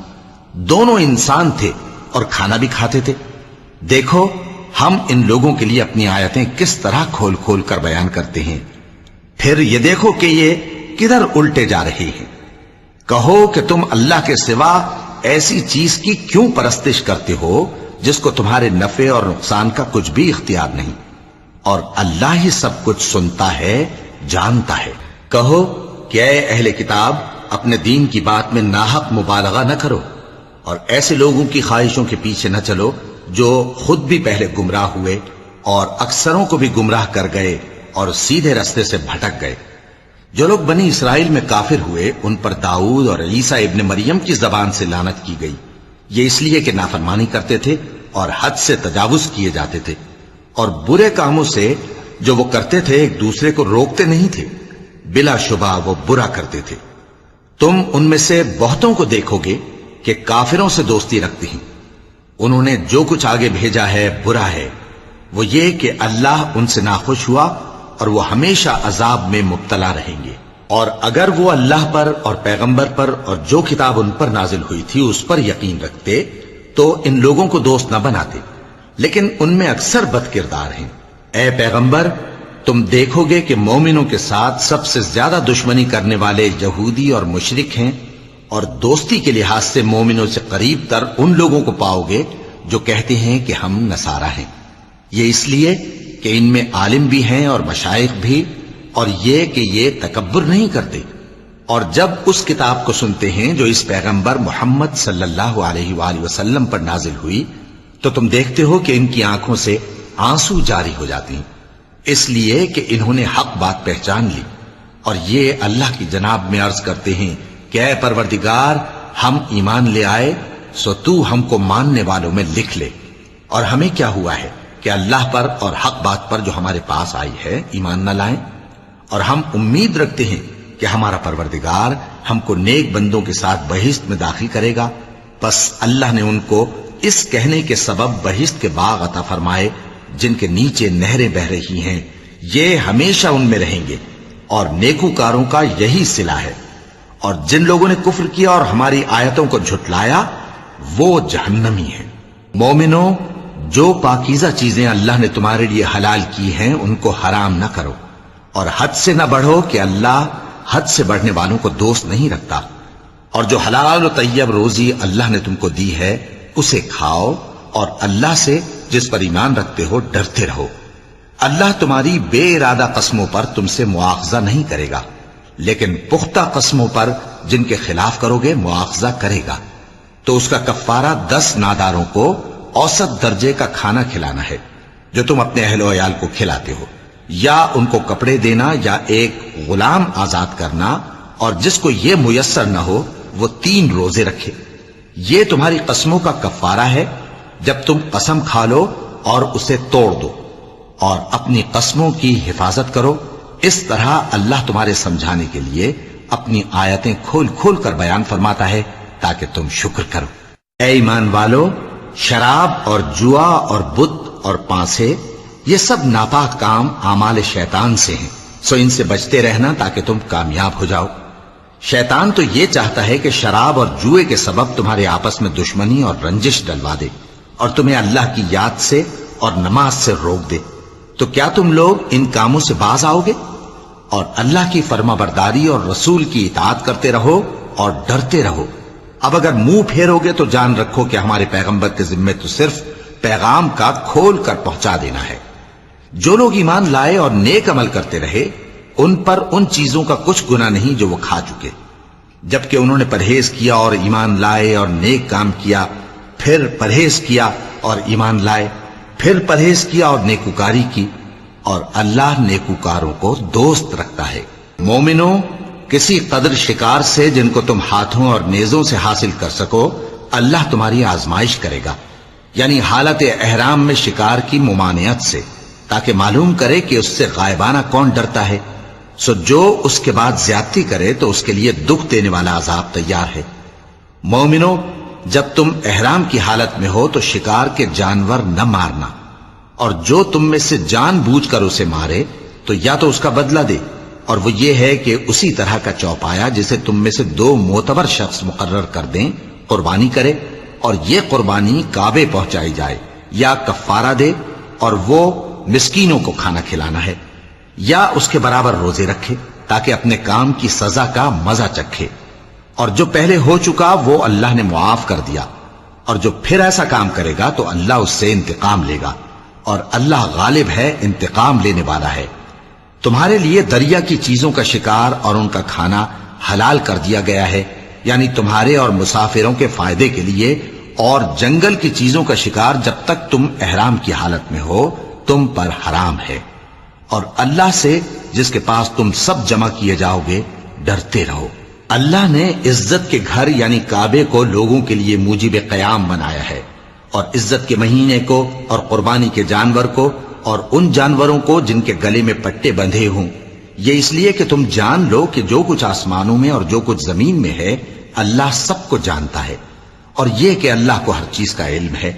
دونوں انسان تھے اور کھانا بھی کھاتے تھے۔ دیکھو ہم ان لوگوں کے لیے اپنی آیتیں کس طرح کھول کھول کر بیان کرتے ہیں، پھر یہ دیکھو کہ یہ کدھر الٹے جا رہے ہیں۔ کہو کہ تم اللہ کے سوا ایسی چیز کی کیوں پرستش کرتے ہو جس کو تمہارے نفع اور نقصان کا کچھ بھی اختیار نہیں، اور اللہ ہی سب کچھ سنتا ہے، جانتا ہے۔ کہو کہ اے اہل کتاب اپنے دین کی بات میں ناحق مبالغہ نہ کرو اور ایسے لوگوں کی خواہشوں کے پیچھے نہ چلو جو خود بھی پہلے گمراہ ہوئے اور اکثروں کو بھی گمراہ کر گئے اور سیدھے راستے سے بھٹک گئے۔ جو لوگ بنی اسرائیل میں کافر ہوئے ان پر داؤد اور عیسیٰ ابن مریم کی زبان سے لعنت کی گئی، یہ اس لیے کہ نافرمانی کرتے تھے اور حد سے تجاوز کیے جاتے تھے اور برے کاموں سے جو وہ کرتے تھے ایک دوسرے کو روکتے نہیں تھے، بلا شبہ وہ برا کرتے تھے۔ تم ان میں سے بہتوں کو دیکھو گے کہ کافروں سے دوستی رکھتے ہیں، انہوں نے جو کچھ آگے بھیجا ہے برا ہے، وہ یہ کہ اللہ ان سے ناخوش ہوا اور وہ ہمیشہ عذاب میں مبتلا رہیں گے۔ اور اگر وہ اللہ پر اور پیغمبر پر اور جو کتاب ان پر نازل ہوئی تھی اس پر یقین رکھتے تو ان لوگوں کو دوست نہ بناتے، لیکن ان میں اکثر بد کردار ہیں۔ اے پیغمبر تم دیکھو گے کہ مومنوں کے ساتھ سب سے زیادہ دشمنی کرنے والے یہودی اور مشرک ہیں، اور دوستی کے لحاظ سے مومنوں سے قریب تر ان لوگوں کو پاؤ گے جو کہتے ہیں کہ ہم نصارہ ہیں، یہ اس لیے کہ ان میں عالم بھی ہیں اور مشائخ بھی، اور یہ کہ یہ تکبر نہیں کرتے۔ اور جب اس کتاب کو سنتے ہیں جو اس پیغمبر محمد صلی اللہ علیہ وآلہ وسلم پر نازل ہوئی تو تم دیکھتے ہو کہ ان کی آنکھوں سے آنسو جاری ہو جاتے ہیں، اس لیے کہ انہوں نے حق بات پہچان لی، اور یہ اللہ کی جناب میں عرض کرتے ہیں کہ اے پروردگار ہم ایمان لے آئے سو تو ہم کو ماننے والوں میں لکھ لے، اور ہمیں کیا ہوا ہے کہ اللہ پر اور حق بات پر جو ہمارے پاس آئی ہے ایمان نہ لائیں، اور ہم امید رکھتے ہیں کہ ہمارا پروردگار ہم کو نیک بندوں کے ساتھ بہشت میں داخل کرے گا۔ پس اللہ نے ان کو اس کہنے کے سبب بہشت کے باغ عطا فرمائے جن کے نیچے نہریں بہ رہی ہیں، یہ ہمیشہ ان میں رہیں گے، اور نیکوکاروں کا یہی صلہ ہے۔ اور جن لوگوں نے کفر کیا اور ہماری آیتوں کو جھٹلایا وہ جہنمی ہیں۔ مومنوں جو پاکیزہ چیزیں اللہ نے تمہارے لیے حلال کی ہیں ان کو حرام نہ کرو، اور حد سے نہ بڑھو کہ اللہ حد سے بڑھنے والوں کو دوست نہیں رکھتا، اور جو حلال و طیب روزی اللہ نے تم کو دی ہے اسے کھاؤ، اور اللہ سے جس پر ایمان رکھتے ہو ڈرتے رہو۔ اللہ تمہاری بے ارادہ قسموں پر تم سے مواخذہ نہیں کرے گا، لیکن پختہ قسموں پر جن کے خلاف کرو گے مواخذہ کرے گا، تو اس کا کفارہ 10 ناداروں کو اوسط درجے کا کھانا کھلانا ہے جو تم اپنے اہل و عیال کو کھلاتے ہو، یا ان کو کپڑے دینا یا ایک غلام آزاد کرنا، اور جس کو یہ میسر نہ ہو وہ 3 روزے رکھے۔ یہ تمہاری قسموں کا کفارہ ہے جب تم قسم کھا لو اور اسے توڑ دو، اور اپنی قسموں کی حفاظت کرو۔ اس طرح اللہ تمہارے سمجھانے کے لیے اپنی آیتیں کھول کھول کر بیان فرماتا ہے تاکہ تم شکر کرو۔ اے ایمان والو، شراب اور جوا اور بت اور پانسے یہ سب ناپاک کام اعمال شیطان سے ہیں، سو ان سے بچتے رہنا تاکہ تم کامیاب ہو جاؤ۔ شیطان تو یہ چاہتا ہے کہ شراب اور جوئے کے سبب تمہارے آپس میں دشمنی اور رنجش ڈلوا دے اور تمہیں اللہ کی یاد سے اور نماز سے روک دے۔ تو کیا تم لوگ ان کاموں سے باز آؤ گے؟ اور اللہ کی فرما برداری اور رسول کی اطاعت کرتے رہو اور ڈرتے رہو۔ اب اگر منہ پھیرو گے تو جان رکھو کہ ہمارے پیغمبر کے ذمے تو صرف پیغام کا کھول کر پہنچا دینا ہے۔ جو لوگ ایمان لائے اور نیک عمل کرتے رہے ان پر ان چیزوں کا کچھ گناہ نہیں جو وہ کھا چکے، جبکہ انہوں نے پرہیز کیا اور ایمان لائے اور نیک کام کیا، پھر پرہیز کیا اور ایمان لائے، پھر پرہیز کیا اور نیکوکاری کی، اور اللہ نیکوکاروں کو دوست رکھتا ہے۔ مومنوں، کسی قدر شکار سے جن کو تم ہاتھوں اور نیزوں سے حاصل کر سکو اللہ تمہاری آزمائش کرے گا، یعنی حالت احرام میں شکار کی ممانعت سے، تاکہ معلوم کرے کہ اس سے غائبانہ کون ڈرتا ہے۔ سو جو اس کے بعد زیادتی کرے تو اس کے لیے دکھ دینے والا عذاب تیار ہے۔ مومنوں، جب تم احرام کی حالت میں ہو تو شکار کے جانور نہ مارنا، اور جو تم میں سے جان بوجھ کر اسے مارے تو یا تو اس کا بدلہ دے، اور وہ یہ ہے کہ اسی طرح کا چوپایا جسے تم میں سے 2 معتبر شخص مقرر کر دیں قربانی کرے، اور یہ قربانی کعبے پہنچائی جائے، یا کفارہ دے اور وہ مسکینوں کو کھانا کھلانا ہے، یا اس کے برابر روزے رکھے تاکہ اپنے کام کی سزا کا مزہ چکھے۔ اور جو پہلے ہو چکا وہ اللہ نے معاف کر دیا، اور جو پھر ایسا کام کرے گا تو اللہ اس سے انتقام لے گا، اور اللہ غالب ہے، انتقام لینے والا ہے۔ تمہارے لیے دریا کی چیزوں کا شکار اور ان کا کھانا حلال کر دیا گیا ہے، یعنی تمہارے اور مسافروں کے فائدے کے لیے، اور جنگل کی چیزوں کا شکار جب تک تم احرام کی حالت میں ہو تم پر حرام ہے۔ اور اللہ سے جس کے پاس تم سب جمع کیے جاؤ گے ڈرتے رہو۔ اللہ نے عزت کے گھر یعنی کعبے کو لوگوں کے لیے موجب قیام بنایا ہے، اور عزت کے مہینے کو اور قربانی کے جانور کو اور ان جانوروں کو جن کے گلے میں پٹے بندھے ہوں، یہ اس لیے کہ تم جان لو کہ جو کچھ آسمانوں میں اور جو کچھ زمین میں ہے اللہ سب کو جانتا ہے، اور یہ کہ اللہ کو ہر چیز کا علم ہے۔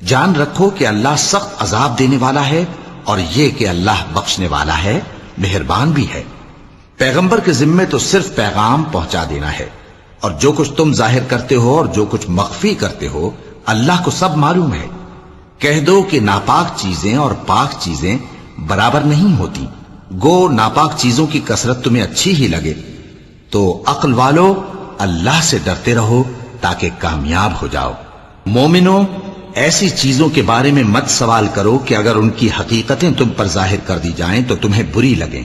جان رکھو کہ اللہ سخت عذاب دینے والا ہے، اور یہ کہ اللہ بخشنے والا ہے، مہربان بھی ہے۔ پیغمبر کے ذمے تو صرف پیغام پہنچا دینا ہے، اور جو کچھ تم ظاہر کرتے ہو اور جو کچھ مخفی کرتے ہو اللہ کو سب معلوم ہے۔ کہہ دو کہ ناپاک چیزیں اور پاک چیزیں برابر نہیں ہوتی، گو ناپاک چیزوں کی کثرت تمہیں اچھی ہی لگے، تو عقل والو اللہ سے ڈرتے رہو تاکہ کامیاب ہو جاؤ۔ مومنو، ایسی چیزوں کے بارے میں مت سوال کرو کہ اگر ان کی حقیقتیں تم پر ظاہر کر دی جائیں تو تمہیں بری لگیں،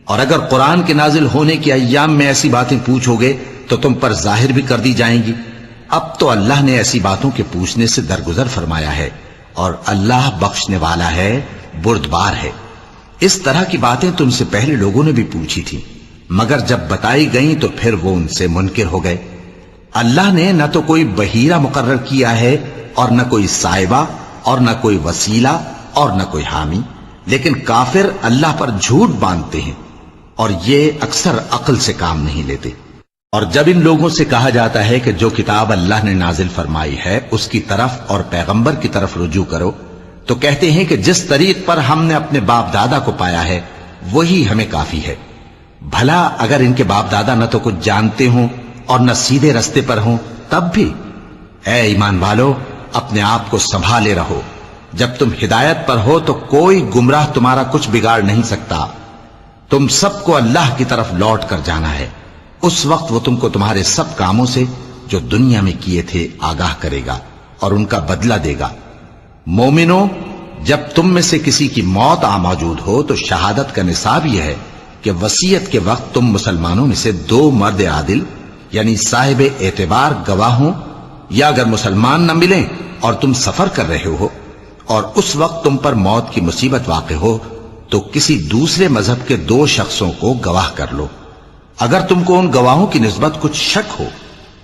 اور اگر قرآن کے نازل ہونے کے ایام میں ایسی باتیں پوچھو گے تو تم پر ظاہر بھی کر دی جائیں گی۔ اب تو اللہ نے ایسی باتوں کے پوچھنے سے درگزر فرمایا ہے، اور اللہ بخشنے والا ہے، بردبار ہے۔ اس طرح کی باتیں تم سے پہلے لوگوں نے بھی پوچھی تھی، مگر جب بتائی گئیں تو پھر وہ ان سے منکر ہو گئے۔ اللہ نے نہ تو کوئی بحیرہ مقرر کیا ہے اور نہ کوئی صاحبہ اور نہ کوئی وسیلہ اور نہ کوئی حامی، لیکن کافر اللہ پر جھوٹ باندھتے ہیں اور یہ اکثر عقل سے کام نہیں لیتے۔ اور جب ان لوگوں سے کہا جاتا ہے کہ جو کتاب اللہ نے نازل فرمائی ہے اس کی طرف اور پیغمبر کی طرف رجوع کرو، تو کہتے ہیں کہ جس طریق پر ہم نے اپنے باپ دادا کو پایا ہے وہی ہمیں کافی ہے۔ بھلا اگر ان کے باپ دادا نہ تو کچھ جانتے ہوں اور نہ سیدھے رستے پر ہوں تب بھی؟ اے ایمان والو، اپنے آپ کو سنبھالے رہو، جب تم ہدایت پر ہو تو کوئی گمراہ تمہارا کچھ بگاڑ نہیں سکتا۔ تم سب کو اللہ کی طرف لوٹ کر جانا ہے، اس وقت وہ تم کو تمہارے سب کاموں سے جو دنیا میں کیے تھے آگاہ کرے گا اور ان کا بدلہ دے گا۔ مومنو، جب تم میں سے کسی کی موت آ موجود ہو تو شہادت کا نصاب یہ ہے کہ وصیت کے وقت تم مسلمانوں میں سے 2 مرد عادل یعنی صاحب اعتبار گواہ ہوں، یا اگر مسلمان نہ ملیں اور تم سفر کر رہے ہو اور اس وقت تم پر موت کی مصیبت واقع ہو تو کسی دوسرے مذہب کے 2 شخصوں کو گواہ کر لو۔ اگر تم کو ان گواہوں کی نسبت کچھ شک ہو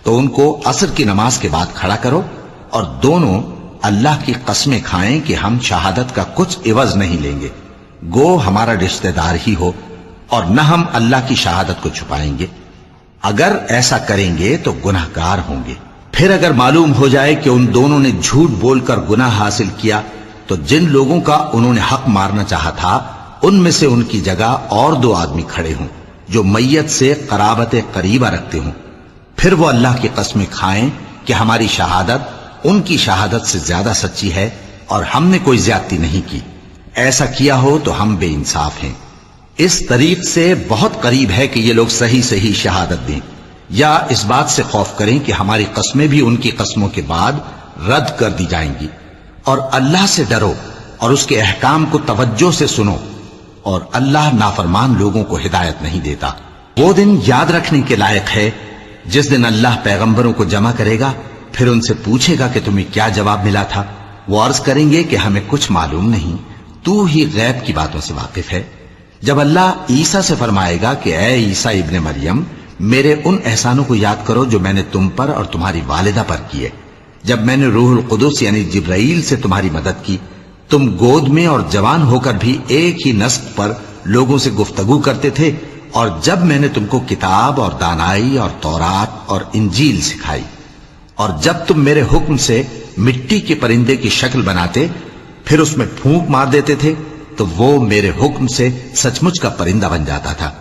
تو ان کو عصر کی نماز کے بعد کھڑا کرو، اور دونوں اللہ کی قسمیں کھائیں کہ ہم شہادت کا کچھ عوض نہیں لیں گے، گو ہمارا رشتہ دار ہی ہو، اور نہ ہم اللہ کی شہادت کو چھپائیں گے۔ اگر ایسا کریں گے تو گناہ گار ہوں گے۔ پھر اگر معلوم ہو جائے کہ ان دونوں نے جھوٹ بول کر گناہ حاصل کیا تو جن لوگوں کا انہوں نے حق مارنا چاہا تھا ان میں سے ان کی جگہ اور 2 آدمی کھڑے ہوں جو میت سے قرابت قریبہ رکھتے ہوں، پھر وہ اللہ کی قسمیں کھائیں کہ ہماری شہادت ان کی شہادت سے زیادہ سچی ہے اور ہم نے کوئی زیادتی نہیں کی۔ ایسا کیا ہو تو ہم بے انصاف ہیں۔ اس طریق سے بہت قریب ہے کہ یہ لوگ صحیح شہادت دیں، یا اس بات سے خوف کریں کہ ہماری قسمیں بھی ان کی قسموں کے بعد رد کر دی جائیں گی۔ اور اللہ سے ڈرو اور اس کے احکام کو توجہ سے سنو، اور اللہ نافرمان لوگوں کو ہدایت نہیں دیتا۔ وہ دن یاد رکھنے کے لائق ہے جس دن اللہ پیغمبروں کو جمع کرے گا، پھر ان سے پوچھے گا کہ تمہیں کیا جواب ملا تھا۔ وہ عرض کریں گے کہ ہمیں کچھ معلوم نہیں، تو ہی غیب کی باتوں سے واقف ہے۔ جب اللہ عیسیٰ سے فرمائے گا کہ اے عیسیٰ ابن مریم، میرے ان احسانوں کو یاد کرو جو میں نے تم پر اور تمہاری والدہ پر کیے، جب میں نے روح القدس یعنی جبرائیل سے تمہاری مدد کی، تم گود میں اور جوان ہو کر بھی ایک ہی نسق پر لوگوں سے گفتگو کرتے تھے، اور جب میں نے تم کو کتاب اور دانائی اور تورات اور انجیل سکھائی، اور جب تم میرے حکم سے مٹی کے پرندے کی شکل بناتے پھر اس میں پھونک مار دیتے تھے تو وہ میرے حکم سے سچ مچ کا پرندہ بن جاتا تھا،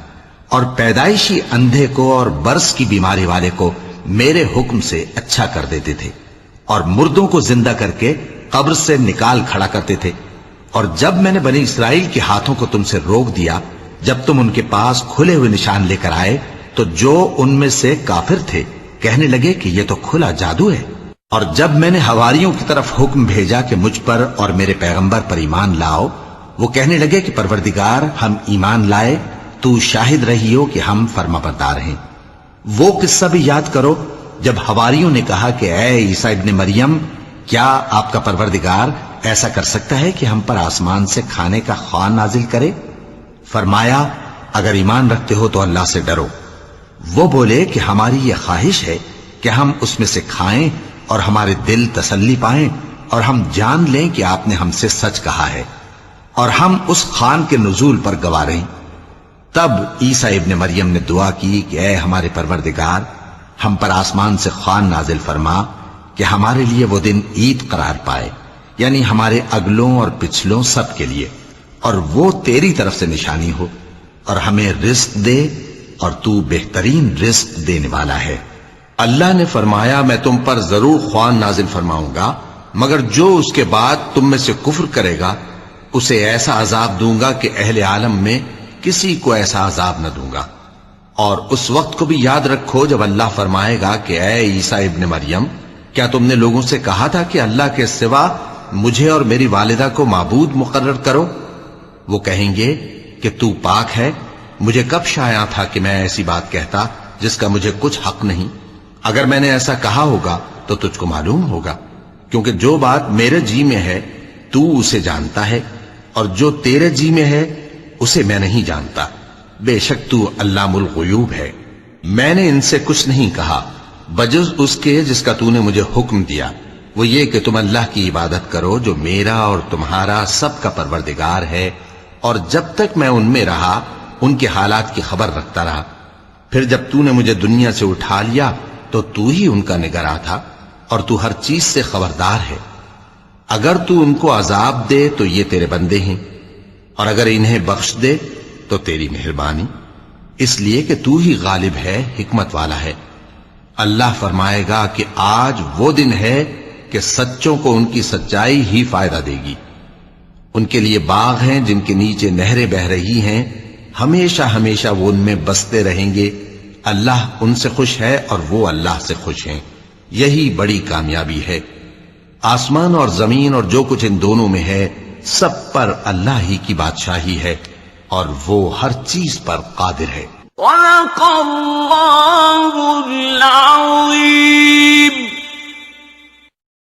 اور پیدائشی اندھے کو اور برس کی بیماری والے کو میرے حکم سے اچھا کر دیتے تھے، اور مردوں کو زندہ کر کے قبر سے نکال کھڑا کرتے تھے۔ اور جب میں نے بنی اسرائیل کے ہاتھوں کو تم سے روک دیا جب تم ان کے پاس کھلے ہوئے نشان لے کر آئے تو جو ان میں سے کافر تھے کہنے لگے کہ یہ تو کھلا جادو ہے۔ اور جب میں نے حواریوں کی طرف حکم بھیجا کہ مجھ پر اور میرے پیغمبر پر ایمان لاؤ وہ کہنے لگے کہ پروردگار ہم ایمان لائے، تو شاہد رہی ہو کہ ہم فرما بردار ہیں۔ وہ قصہ بھی یاد کرو جب حواریوں نے کہا کہ اے عیسیٰ ابن مریم، کیا آپ کا پروردگار ایسا کر سکتا ہے کہ ہم پر آسمان سے کھانے کا خوان نازل کرے؟ فرمایا اگر ایمان رکھتے ہو تو اللہ سے ڈرو۔ وہ بولے کہ ہماری یہ خواہش ہے کہ ہم اس میں سے کھائیں اور ہمارے دل تسلی پائیں اور ہم جان لیں کہ آپ نے ہم سے سچ کہا ہے اور ہم اس خوان کے نزول پر گواہ رہیں۔ تب عیسیٰ ابن مریم نے دعا کی کہ اے ہمارے پروردگار، ہم پر آسمان سے خوان نازل فرما کہ ہمارے لیے وہ دن عید قرار پائے، یعنی ہمارے اگلوں اور پچھلوں سب کے لیے، اور وہ تیری طرف سے نشانی ہو، اور ہمیں رزق دے اور تو بہترین رزق دینے والا ہے۔ اللہ نے فرمایا میں تم پر ضرور خوان نازل فرماؤں گا، مگر جو اس کے بعد تم میں سے کفر کرے گا اسے ایسا عذاب دوں گا کہ اہل عالم میں کسی کو ایسا عذاب نہ دوں گا۔ اور اس وقت کو بھی یاد رکھو جب اللہ فرمائے گا کہ اے عیسیٰ ابن مریم، کیا تم نے لوگوں سے کہا تھا کہ اللہ کے سوا مجھے اور میری والدہ کو معبود مقرر کرو؟ وہ کہیں گے کہ تو پاک ہے، مجھے کب شایع تھا کہ میں ایسی بات کہتا جس کا مجھے کچھ حق نہیں۔ اگر میں نے ایسا کہا ہوگا تو تجھ کو معلوم ہوگا، کیونکہ جو بات میرے جی میں ہے تو اسے جانتا ہے، اور جو تیرے جی میں ہے اسے میں نہیں جانتا۔ بے شک تو علام الغیوب ہے۔ میں نے ان سے کچھ نہیں کہا بجز اس کے جس کا تو نے مجھے حکم دیا، وہ یہ کہ تم اللہ کی عبادت کرو جو میرا اور تمہارا سب کا پروردگار ہے، اور جب تک میں ان میں رہا ان کے حالات کی خبر رکھتا رہا۔ پھر جب تو نے مجھے دنیا سے اٹھا لیا تو تو ہی ان کا نگراں تھا، اور تو ہر چیز سے خبردار ہے۔ اگر تو ان کو عذاب دے تو یہ تیرے بندے ہیں، اور اگر انہیں بخش دے تو تیری مہربانی، اس لیے کہ تو ہی غالب ہے، حکمت والا ہے۔ اللہ فرمائے گا کہ آج وہ دن ہے کہ سچوں کو ان کی سچائی ہی فائدہ دے گی۔ ان کے لیے باغ ہیں جن کے نیچے نہریں بہ رہی ہیں، ہمیشہ ہمیشہ وہ ان میں بستے رہیں گے۔ اللہ ان سے خوش ہے اور وہ اللہ سے خوش ہیں، یہی بڑی کامیابی ہے۔ آسمان اور زمین اور جو کچھ ان دونوں میں ہے سب پر اللہ ہی کی بادشاہی ہے، اور وہ ہر چیز پر قادر ہے۔ صدق اللہ العظیم۔